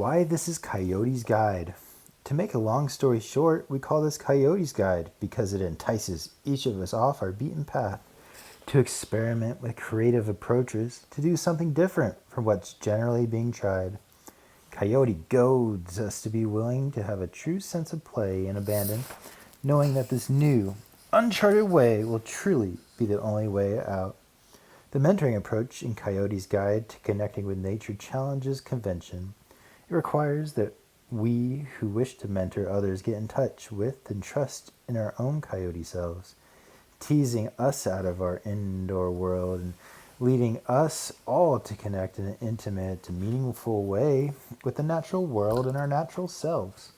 Why this is Coyote's Guide. To make a long story short, we call this Coyote's Guide because it entices each of us off our beaten path to experiment with creative approaches to do something different from what's generally being tried. Coyote goads us to be willing to have a true sense of play and abandon, knowing that this new, uncharted way will truly be the only way out. The mentoring approach in Coyote's Guide to Connecting with Nature challenges convention. It requires that we who wish to mentor others get in touch with and trust in our own coyote selves, teasing us out of our indoor world and leading us all to connect in an intimate and meaningful way with the natural world and our natural selves.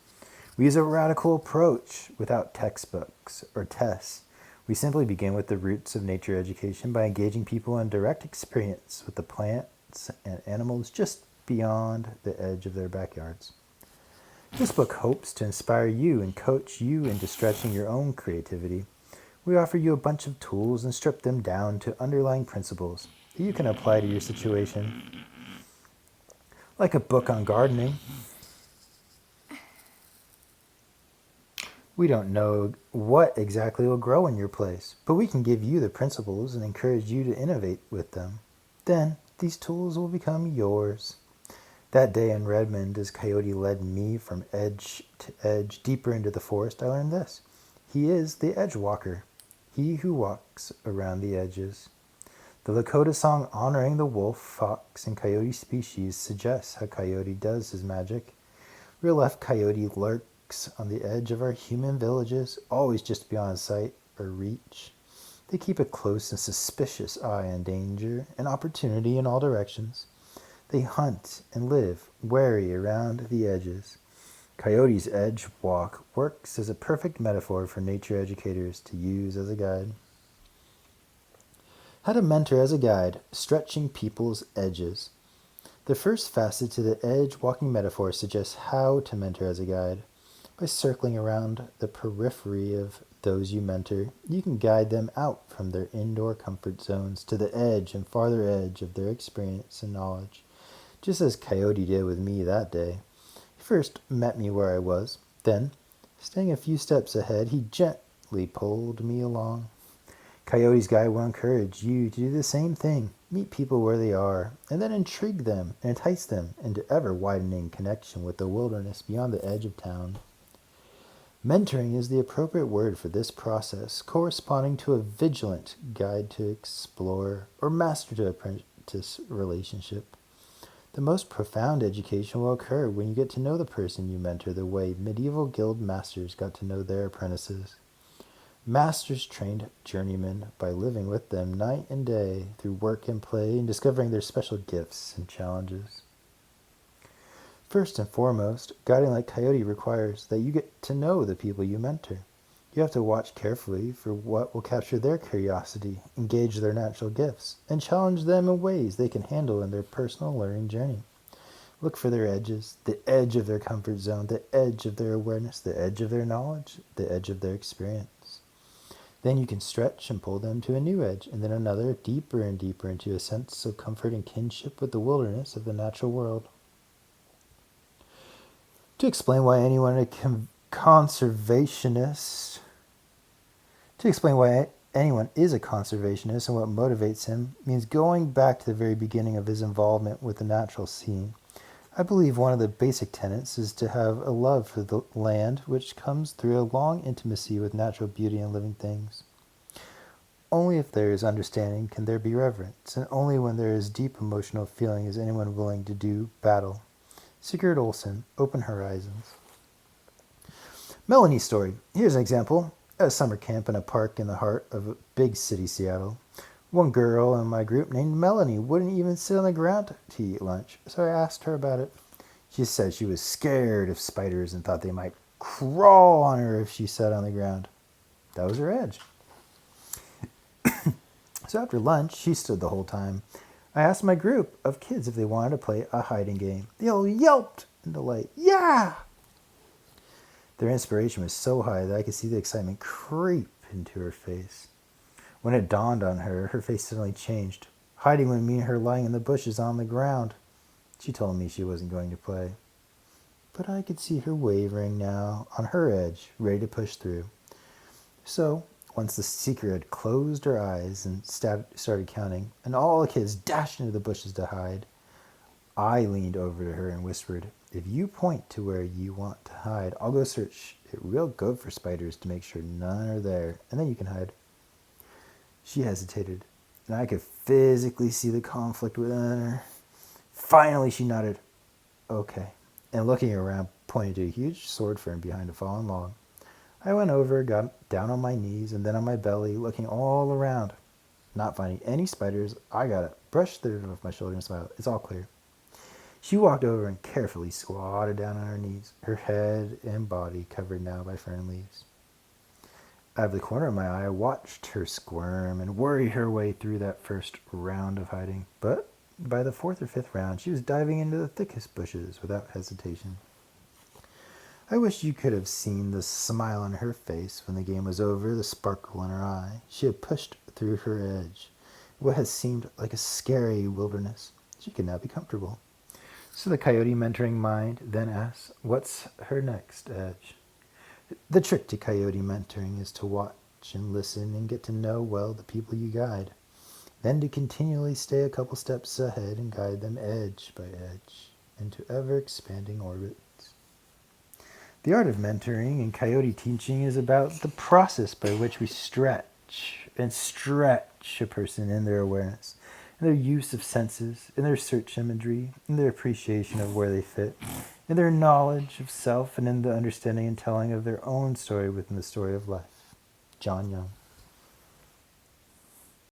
We use a radical approach without textbooks or tests. We simply begin with the roots of nature education by engaging people in direct experience with the plants and animals just beyond the edge of their backyards. This book hopes to inspire you and coach you into stretching your own creativity. We offer you a bunch of tools and strip them down to underlying principles that you can apply to your situation. Like a book on gardening, we don't know what exactly will grow in your place, but we can give you the principles and encourage you to innovate with them. Then, these tools will become yours. That day in Redmond, as Coyote led me from edge to edge deeper into the forest, I learned this. He is the edge walker, he who walks around the edges. The Lakota song honoring the wolf, fox, and coyote species suggests how Coyote does his magic. Real life Coyote lurks on the edge of our human villages, always just beyond sight or reach. They keep a close and suspicious eye on danger and opportunity in all directions. They hunt and live wary around the edges. Coyote's edge walk works as a perfect metaphor for nature educators to use as a guide. How to mentor as a guide, stretching people's edges. The first facet to the edge walking metaphor suggests how to mentor as a guide. By circling around the periphery of those you mentor, you can guide them out from their indoor comfort zones to the edge and farther edge of their experience and knowledge, just as Coyote did with me that day. He first met me where I was, then, staying a few steps ahead, he gently pulled me along. Coyote's Guide will encourage you to do the same thing. Meet people where they are, and then intrigue them and entice them into ever-widening connection with the wilderness beyond the edge of town. Mentoring is the appropriate word for this process, corresponding to a vigilant guide to explore or master to apprentice relationship. The most profound education will occur when you get to know the person you mentor the way medieval guild masters got to know their apprentices. Masters trained journeymen by living with them night and day through work and play and discovering their special gifts and challenges. First and foremost, guiding like Coyote requires that you get to know the people you mentor. You have to watch carefully for what will capture their curiosity, engage their natural gifts, and challenge them in ways they can handle in their personal learning journey. Look for their edges, the edge of their comfort zone, the edge of their awareness, the edge of their knowledge, the edge of their experience. Then you can stretch and pull them to a new edge, and then another, deeper and deeper into a sense of comfort and kinship with the wilderness of the natural world. To explain why anyone a conservationist To explain why anyone is a conservationist and what motivates him means going back to the very beginning of his involvement with the natural scene. I believe one of the basic tenets is to have a love for the land, which comes through a long intimacy with natural beauty and living things. Only if there is understanding can there be reverence, and only when there is deep emotional feeling is anyone willing to do battle. Sigurd Olsen, Open Horizons. Melanie's story. Here's an example. At a summer camp in a park in the heart of a big city, Seattle. One girl in my group named Melanie wouldn't even sit on the ground to eat lunch, so I asked her about it. She said she was scared of spiders and thought they might crawl on her if she sat on the ground. That was her edge. So after lunch, she stood the whole time. I asked my group of kids if they wanted to play a hiding game. They all yelped in delight. Yeah! Their inspiration was so high that I could see the excitement creep into her face. When it dawned on her, her face suddenly changed. Hiding would mean her lying in the bushes on the ground. She told me she wasn't going to play. but I could see her wavering now on her edge, ready to push through. So, once the seeker had closed her eyes and started counting, and all the kids dashed into the bushes to hide, I leaned over to her and whispered, "If you point to where you want to hide, I'll go search it real good for spiders to make sure none are there, and then you can hide." She hesitated, and I could physically see the conflict within her. Finally, she nodded, "Okay," and looking around, pointed to a huge sword fern behind a fallen log. I went over, got down on my knees, and then on my belly, looking all around. Not finding any spiders, I got up, brushed the dirt off my shoulder, and smiled. "It's all clear." She walked over and carefully squatted down on her knees, her head and body covered now by fern leaves. Out of the corner of my eye, I watched her squirm and worry her way through that first round of hiding. But by the fourth or fifth round, she was diving into the thickest bushes without hesitation. I wish you could have seen the smile on her face when the game was over, the sparkle in her eye. She had pushed through her edge. What had seemed like a scary wilderness, she could now be comfortable. So the coyote mentoring mind then asks, what's her next edge? The trick to coyote mentoring is to watch and listen and get to know well the people you guide. Then to continually stay a couple steps ahead and guide them edge by edge into ever-expanding orbits. The art of mentoring and coyote teaching is about the process by which we stretch a person in their awareness, in their use of senses, in their search imagery, in their appreciation of where they fit, in their knowledge of self, and in the understanding and telling of their own story within the story of life. John Young.